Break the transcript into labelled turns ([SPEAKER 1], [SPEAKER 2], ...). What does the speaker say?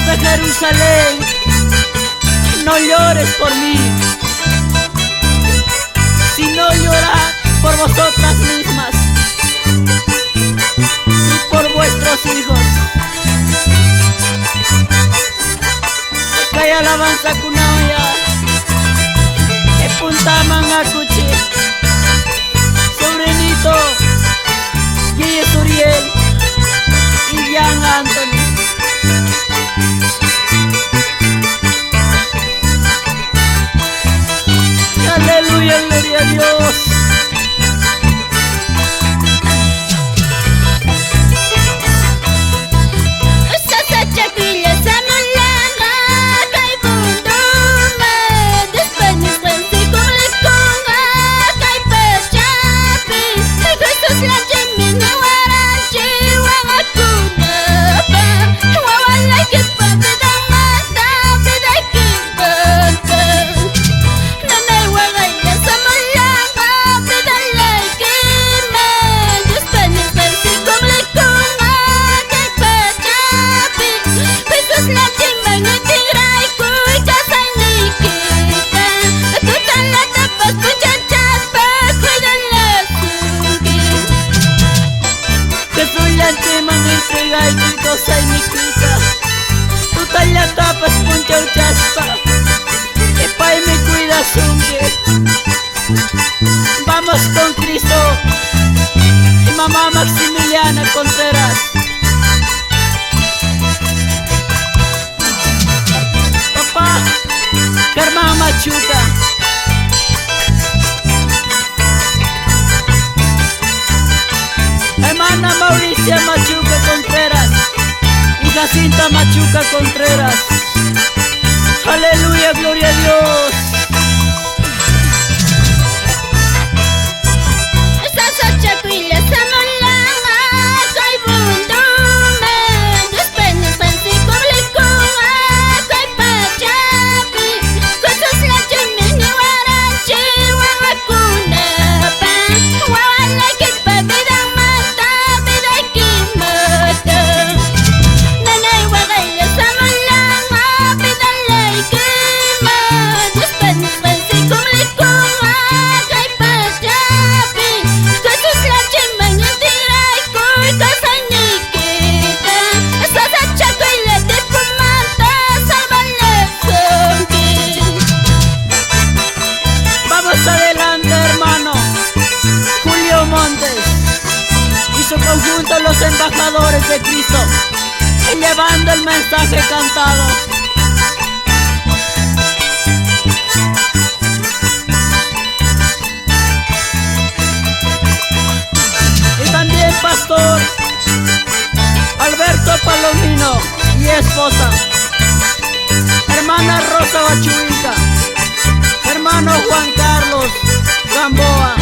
[SPEAKER 1] de Jerusalén, no llores por mí, sino llorad por vosotras mismas y por vuestros hijos. Kaya alabanza kunaya, e puntaman a cuchi, sobrinito, Guille Suriel y Jan Anthony. Aleluya, gloria a Dios. Tapas puncha uchaspa, que pai me cuida sunge. Vamos con Cristo y mamá Maximiliana Contreras. Papá Germán Machuca. Hermana Mauricia Machuca Contreras. Jacinta Machuca Contreras. Aleluya, gloria a Dios. Conjunto los embajadores de Cristo y llevando el mensaje cantado. Y también pastor Alberto Palomino y esposa, hermana Rosa Bachuica, hermano Juan Carlos Gamboa.